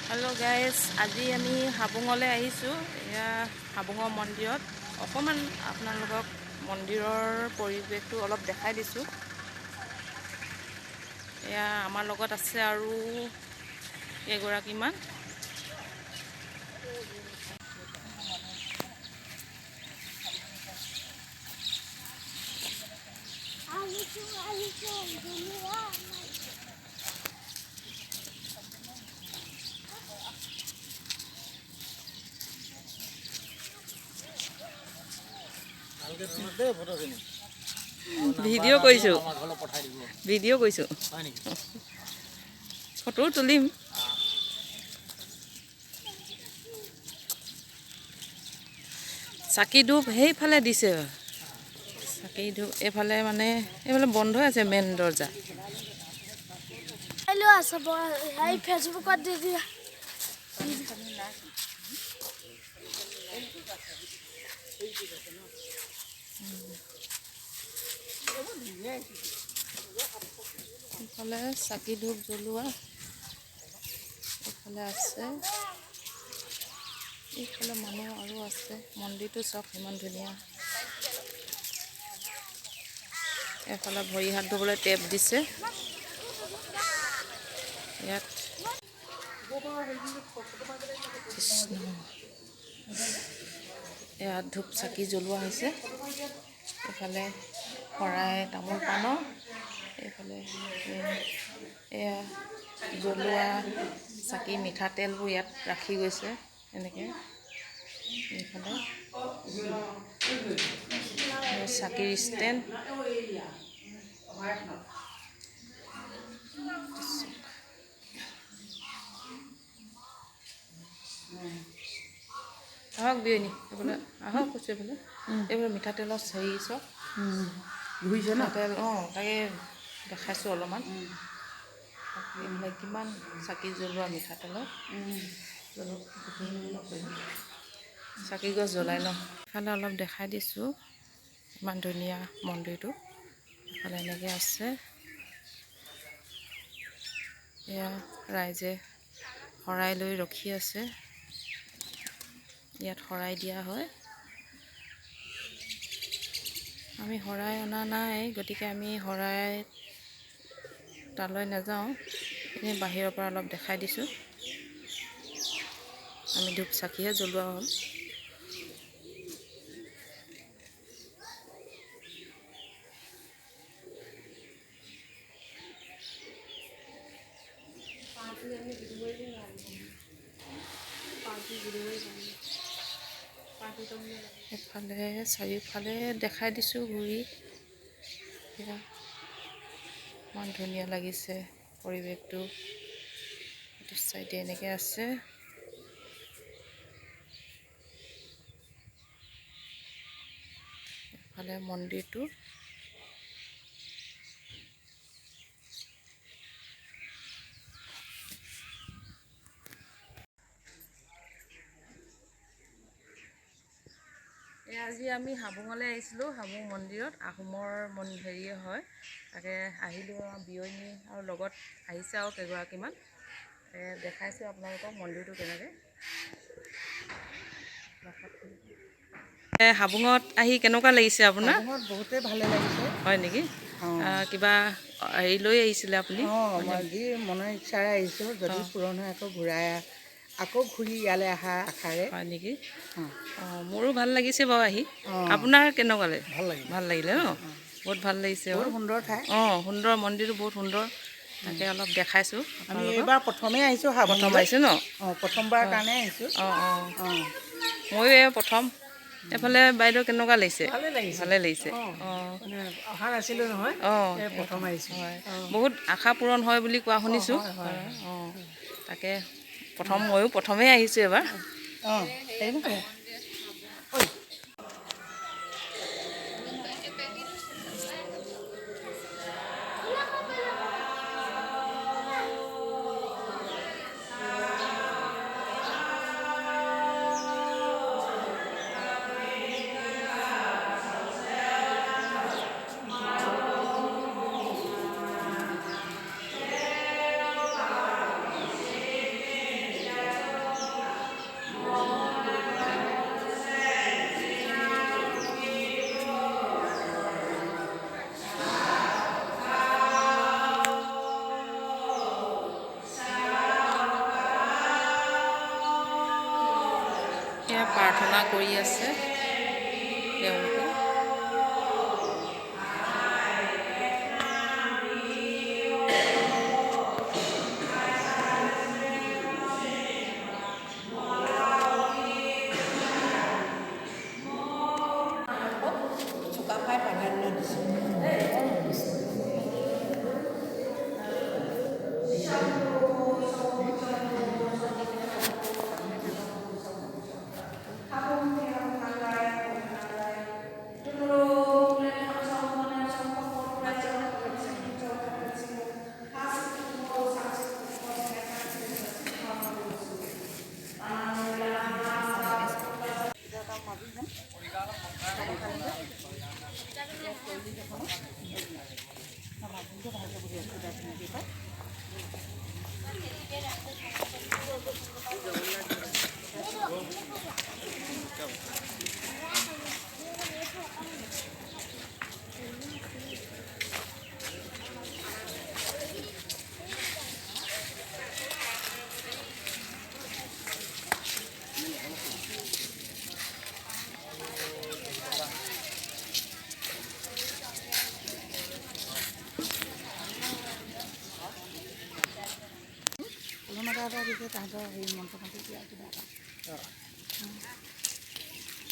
Hello' guys, আজি আমি হাবুঙলৈ আহিছোঁ। এয়া হাবুঙৰ মন্দিৰত অকণমান আপোনালোকক মন্দিৰৰ পৰিৱেশটো অলপ দেখাই দিছোঁ। এয়া আমাৰ লগত আছে আৰু কেইগৰাকীমান। ভিডিঅ' কৰিছোঁ, ফটো তুলিম। চাকি ধূপ সেইফালে দিছে। চাকি ধূপ এইফালে এইফালে বন্ধ আছে মেইন দৰ্জা। ফেচবুকত দি দিয়া। এইফালে চাকি ধূপ জ্বলোৱা এইফালে আছে। এইফালে মানুহ আৰু আছে। মন্দিৰটো চাওক ইমান ধুনীয়া। এফালে ভৰি হাত ধুবলৈ টেপ দিছে। ইয়াত কৃষ্ণ, এয়া ধূপ চাকি জ্বলোৱা হৈছে। এইফালে শৰাই তামোল পাণৰ, এইফালে এয়া জ্বলোৱা চাকি মিঠাতেলবোৰ ইয়াত ৰাখি গৈছে এনেকৈ। এইফালে চাকিৰ ষ্টেণ্ড, আহক বিয়নী এইফালে আহক কৈছোঁ। এইফালে মিঠাতেলৰ হেৰি চব ঘূৰিছে মিঠাতেল। তাকে দেখাইছোঁ অলপমান। এইফালে কিমান চাকি জ্বলোৱা মিঠাতেলৰ চাকি গছ জ্বলাই ন। এইফালে অলপ দেখাই দিছোঁ ইমান ধুনীয়া মন্দিৰটো। এইফালে এনেকৈ আছে। এয়া ৰাইজে শৰাই লৈ ৰখি আছে। ইয়াত শৰাই দিয়া হয়। আমি শৰাই অনা নাই, গতিকে আমি শৰাই তালৈ নাযাওঁ। এনেই বাহিৰৰ পৰা অলপ দেখাই দিছোঁ। আমি ধূপ চাকিহে জ্বলোৱা হ'ল। এফালে চাৰিওফালে দেখাই দিছোঁ ঘূৰি। ইমান ধুনীয়া লাগিছে পৰিৱেশটো। এইটো চাইডে এনেকৈ আছে। এফালে মন্দিৰটো। আজি আমি হাবুঙলৈ আহিছিলোঁ। হাবুং মন্দিৰত আহোমৰ হেৰিয়ে হয়। তাকে আহিলোঁ বিয়নী আৰু লগত আহিছে আৰু কেইগৰাকীমান। দেখাইছোঁ আপোনালোকক মন্দিৰটো কেনেকৈ। হাবুঙত আহি কেনেকুৱা লাগিছে আপোনাৰ? বহুতেই ভালে লাগিছে। হয় নেকি? কিবা হেৰি লৈ আহিছিলে আপুনি? মই যি মনৰ ইচ্ছাৰে আহিছোঁ, যদি পূৰণ হয় আকৌ ঘূৰি ইয়ালৈ অহা আশাৰে। হয় নেকি? মোৰো ভাল লাগিছে বাৰু আহি। আপোনাৰ কেনেকুৱা লাগে? ভাল লাগিলে ন? বহুত ভাল লাগিছে। বহুত সুন্দৰ ঠাই। সুন্দৰ মন্দিৰটো বহুত সুন্দৰ। তাকে অলপ দেখাইছোঁ। আমি এইবাৰ প্ৰথমেই আহিছোঁ। প্ৰথম আহিছে ন? প্ৰথমবাৰ কাৰণে আহিছোঁ। ময়ো এই প্ৰথম। এইফালে বাইদেউ কেনেকুৱা লাগিছে? ভালে লাগিছে। অহা নাছিলোঁ নহয়, প্ৰথম আহিছোঁ। হয়, বহুত আশা পূৰণ হয় বুলি কোৱা শুনিছোঁ। তাকে ময়ো প্ৰথমেই আহিছোঁ এবাৰ। সেয়া প্ৰাৰ্থনা কৰি আছে তেওঁলোকে। চুকাফাই প্ৰাধান্য দিছে।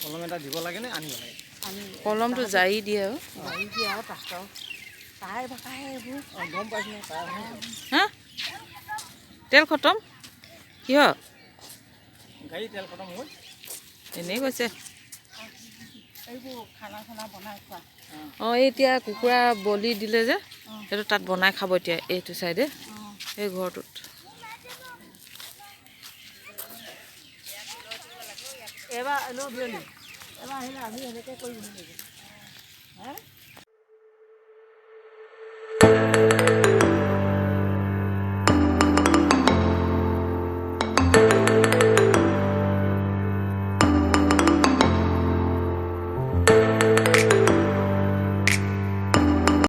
কলম এটা দিব লাগে নে আনিব লাগে? কলমটো জাৰি দিয়ে আৰু গম পাইছোঁ হা তেল খতম কিয় গাড়ী তেল খতম হ'ল এনেই কৈছে। এইবোৰ খানা চানা বনাই খোৱা। অঁ এতিয়া কুকুৰা বলি দিলে যে সেইটো তাত বনাই খাব এতিয়া এইটো চাইডে এই ঘৰটোত। এবাৰ আহিলে আমি এনেকৈ কৰিব লাগিব।